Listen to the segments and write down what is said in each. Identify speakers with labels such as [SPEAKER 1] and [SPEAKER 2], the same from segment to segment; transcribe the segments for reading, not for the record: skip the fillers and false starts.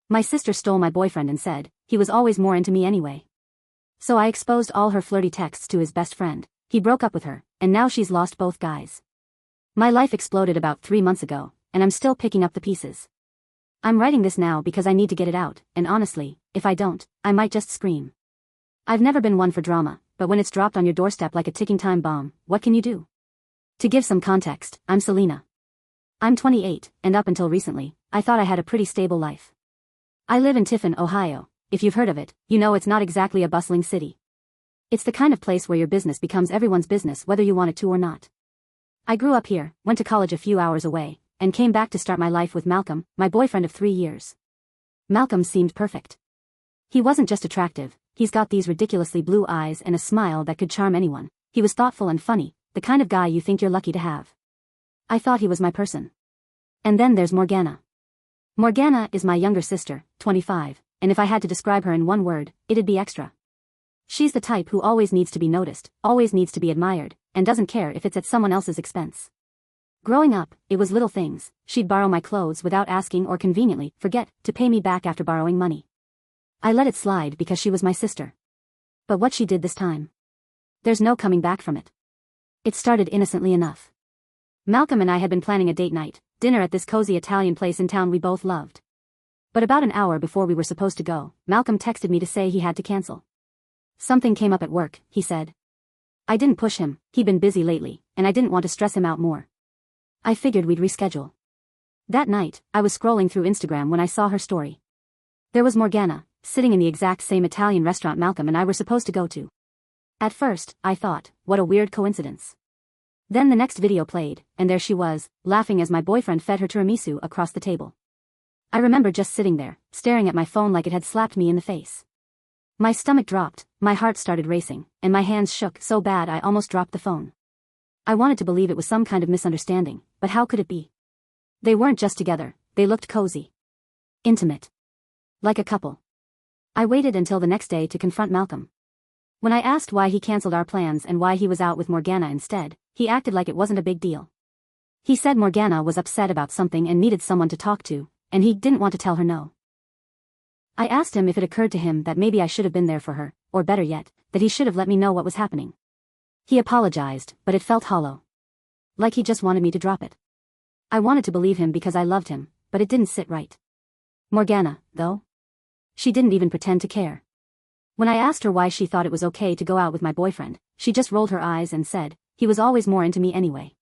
[SPEAKER 1] My sister stole my boyfriend and said, he was always more into me anyway. So I exposed all her flirty texts to his best friend. He broke up with her, and now she's lost both guys. My life exploded about 3 months ago, and I'm still picking up the pieces. I'm writing this now because I need to get it out, and honestly, if I don't, I might just scream. I've never been one for drama, but when it's dropped on your doorstep like a ticking time bomb, what can you do? To give some context, I'm Selena. I'm 28, and up until recently, I thought I had a pretty stable life. I live in Tiffin, Ohio. If you've heard of it, you know it's not exactly a bustling city. It's the kind of place where your business becomes everyone's business whether you want it to or not. I grew up here, went to college a few hours away, and came back to start my life with Malcolm, my boyfriend of 3 years. Malcolm seemed perfect. He wasn't just attractive, he's got these ridiculously blue eyes and a smile that could charm anyone. He was thoughtful and funny, the kind of guy you think you're lucky to have. I thought he was my person. And then there's Morgana. Morgana is my younger sister, 25, and if I had to describe her in one word, it'd be extra. She's the type who always needs to be noticed, always needs to be admired, and doesn't care if it's at someone else's expense. Growing up, it was little things. She'd borrow my clothes without asking or conveniently forget to pay me back after borrowing money. I let it slide because she was my sister. But what she did this time? There's no coming back from it. It started innocently enough. Malcolm and I had been planning a date night, dinner at this cozy Italian place in town we both loved. But about an hour before we were supposed to go, Malcolm texted me to say he had to cancel. Something came up at work, he said. I didn't push him, he'd been busy lately, and I didn't want to stress him out more. I figured we'd reschedule. That night, I was scrolling through Instagram when I saw her story. There was Morgana, sitting in the exact same Italian restaurant Malcolm and I were supposed to go to. At first, I thought, what a weird coincidence. Then the next video played, and there she was, laughing as my boyfriend fed her tiramisu across the table. I remember just sitting there, staring at my phone like it had slapped me in the face. My stomach dropped, my heart started racing, and my hands shook so bad I almost dropped the phone. I wanted to believe it was some kind of misunderstanding, but how could it be? They weren't just together, they looked cozy. Intimate. Like a couple. I waited until the next day to confront Malcolm. When I asked why he canceled our plans and why he was out with Morgana instead, he acted like it wasn't a big deal. He said Morgana was upset about something and needed someone to talk to, and he didn't want to tell her no. I asked him if it occurred to him that maybe I should have been there for her, or better yet, that he should have let me know what was happening. He apologized, but it felt hollow. Like he just wanted me to drop it. I wanted to believe him because I loved him, but it didn't sit right. Morgana, though? She didn't even pretend to care. When I asked her why she thought it was okay to go out with my boyfriend, she just rolled her eyes and said, he was always more into me anyway.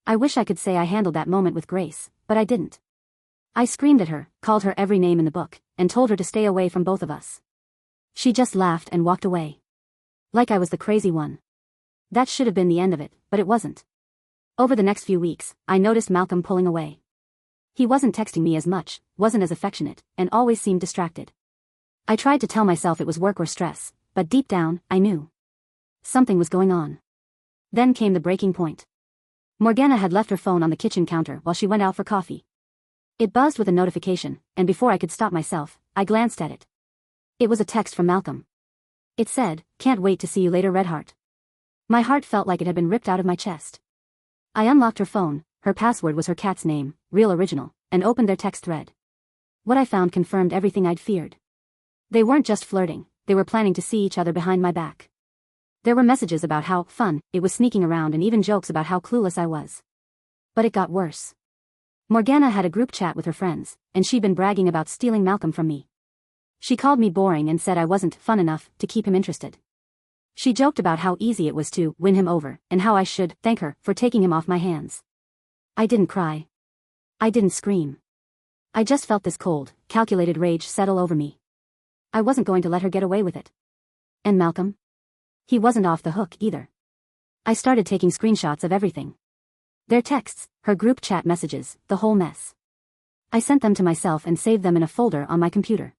[SPEAKER 1] I wish I could say I handled that moment with grace, but I didn't. I screamed at her, called her every name in the book, and told her to stay away from both of us. She just laughed and walked away. Like I was the crazy one. That should have been the end of it, but it wasn't. Over the next few weeks, I noticed Malcolm pulling away. He wasn't texting me as much, wasn't as affectionate, and always seemed distracted. I tried to tell myself it was work or stress, but deep down, I knew. Something was going on. Then came the breaking point. Morgana had left her phone on the kitchen counter while she went out for coffee. It buzzed with a notification, and before I could stop myself, I glanced at it. It was a text from Malcolm. It said, "Can't wait to see you later, Redheart." My heart felt like it had been ripped out of my chest. I unlocked her phone, her password was her cat's name, real original, and opened their text thread. What I found confirmed everything I'd feared. They weren't just flirting, they were planning to see each other behind my back. There were messages about how fun it was sneaking around and even jokes about how clueless I was. But it got worse. Morgana had a group chat with her friends, and she'd been bragging about stealing Malcolm from me. She called me boring and said I wasn't fun enough to keep him interested. She joked about how easy it was to win him over, and how I should thank her for taking him off my hands. I didn't cry. I didn't scream. I just felt this cold, calculated rage settle over me. I wasn't going to let her get away with it. And Malcolm? He wasn't off the hook either. I started taking screenshots of everything. Their texts, her group chat messages, the whole mess. I sent them to myself and saved them in a folder on my computer.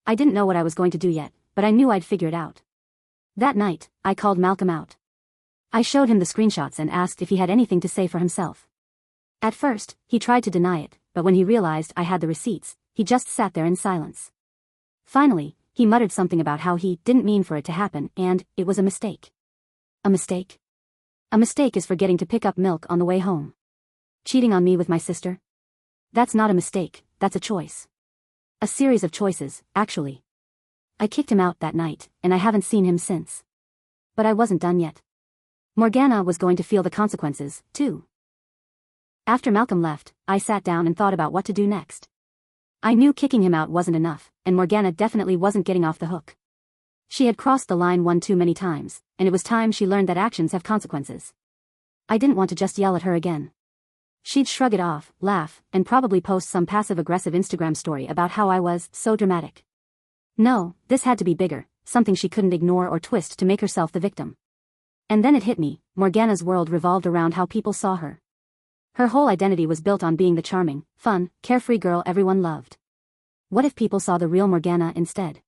[SPEAKER 1] I didn't know what I was going to do yet, but I knew I'd figure it out. That night, I called Malcolm out. I showed him the screenshots and asked if he had anything to say for himself. At first, he tried to deny it, but when he realized I had the receipts, he just sat there in silence. Finally, he muttered something about how he didn't mean for it to happen and it was a mistake. A mistake? A mistake is forgetting to pick up milk on the way home. Cheating on me with my sister? That's not a mistake, that's a choice. A series of choices, actually. I kicked him out that night, and I haven't seen him since. But I wasn't done yet. Morgana was going to feel the consequences, too. After Malcolm left, I sat down and thought about what to do next. I knew kicking him out wasn't enough, and Morgana definitely wasn't getting off the hook. She had crossed the line one too many times, and it was time she learned that actions have consequences. I didn't want to just yell at her again. She'd shrug it off, laugh, and probably post some passive-aggressive Instagram story about how I was so dramatic. No, this had to be bigger, something she couldn't ignore or twist to make herself the victim. And then it hit me, Morgana's world revolved around how people saw her. Her whole identity was built on being the charming, fun, carefree girl everyone loved. What if people saw the real Morgana instead?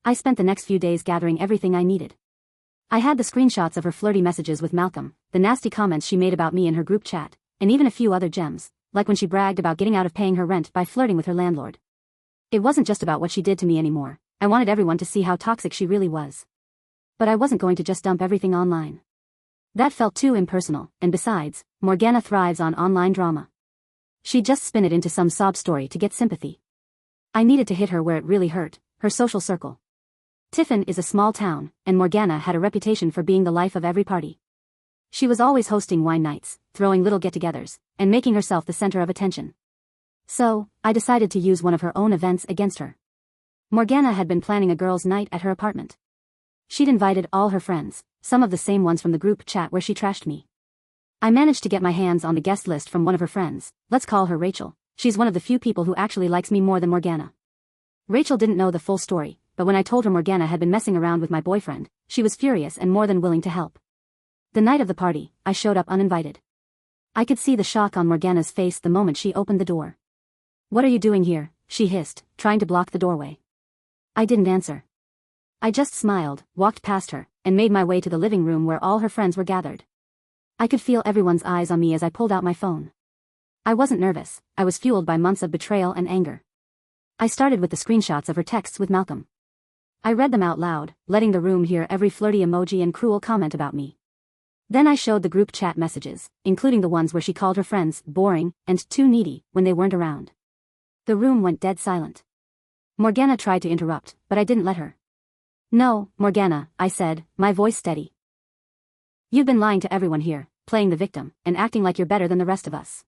[SPEAKER 1] I spent the next few days gathering everything I needed. I had the screenshots of her flirty messages with Malcolm, the nasty comments she made about me in her group chat, and even a few other gems, like when she bragged about getting out of paying her rent by flirting with her landlord. It wasn't just about what she did to me anymore. I wanted everyone to see how toxic she really was. But I wasn't going to just dump everything online. That felt too impersonal, and besides, Morgana thrives on online drama. She'd just spin it into some sob story to get sympathy. I needed to hit her where it really hurt, her social circle. Tiffin is a small town, and Morgana had a reputation for being the life of every party. She was always hosting wine nights, throwing little get-togethers, and making herself the center of attention. So, I decided to use one of her own events against her. Morgana had been planning a girls' night at her apartment. She'd invited all her friends, some of the same ones from the group chat where she trashed me. I managed to get my hands on the guest list from one of her friends, let's call her Rachel. She's one of the few people who actually likes me more than Morgana. Rachel didn't know the full story, but when I told her Morgana had been messing around with my boyfriend, she was furious and more than willing to help. The night of the party, I showed up uninvited. I could see the shock on Morgana's face the moment she opened the door. "What are you doing here?" she hissed, trying to block the doorway. I didn't answer. I just smiled, walked past her, and made my way to the living room where all her friends were gathered. I could feel everyone's eyes on me as I pulled out my phone. I wasn't nervous, I was fueled by months of betrayal and anger. I started with the screenshots of her texts with Malcolm. I read them out loud, letting the room hear every flirty emoji and cruel comment about me. Then I showed the group chat messages, including the ones where she called her friends boring and too needy when they weren't around. The room went dead silent. Morgana tried to interrupt, but I didn't let her. "No, Morgana," I said, my voice steady. "You've been lying to everyone here, playing the victim, and acting like you're better than the rest of us.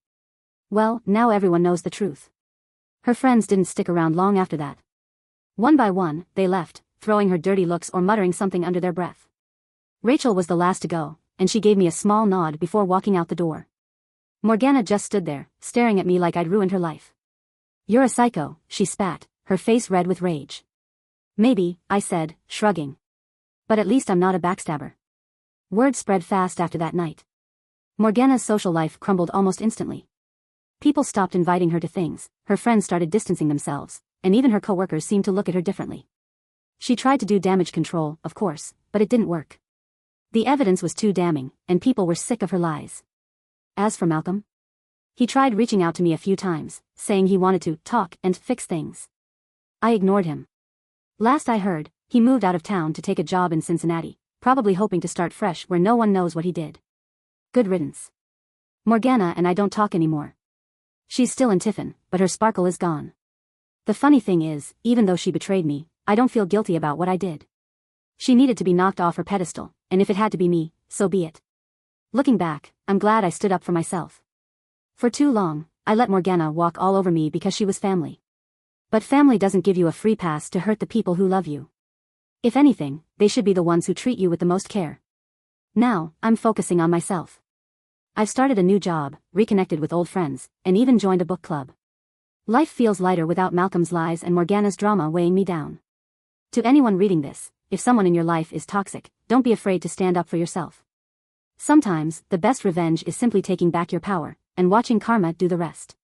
[SPEAKER 1] Well, now everyone knows the truth." Her friends didn't stick around long after that. One by one, they left, throwing her dirty looks or muttering something under their breath. Rachel was the last to go, and she gave me a small nod before walking out the door. Morgana just stood there, staring at me like I'd ruined her life. "You're a psycho," she spat, her face red with rage. "Maybe," I said, shrugging. "But at least I'm not a backstabber." Word spread fast after that night. Morgana's social life crumbled almost instantly. People stopped inviting her to things, her friends started distancing themselves, and even her coworkers seemed to look at her differently. She tried to do damage control, of course, but it didn't work. The evidence was too damning, and people were sick of her lies. As for Malcolm, he tried reaching out to me a few times, saying he wanted to talk and fix things. I ignored him. Last I heard, he moved out of town to take a job in Cincinnati, probably hoping to start fresh where no one knows what he did. Good riddance. Morgana and I don't talk anymore. She's still in Tiffin, but her sparkle is gone. The funny thing is, even though she betrayed me, I don't feel guilty about what I did. She needed to be knocked off her pedestal, and if it had to be me, so be it. Looking back, I'm glad I stood up for myself. For too long, I let Morgana walk all over me because she was family. But family doesn't give you a free pass to hurt the people who love you. If anything, they should be the ones who treat you with the most care. Now, I'm focusing on myself. I've started a new job, reconnected with old friends, and even joined a book club. Life feels lighter without Malcolm's lies and Morgana's drama weighing me down. To anyone reading this, if someone in your life is toxic, don't be afraid to stand up for yourself. Sometimes, the best revenge is simply taking back your power, and watching karma do the rest.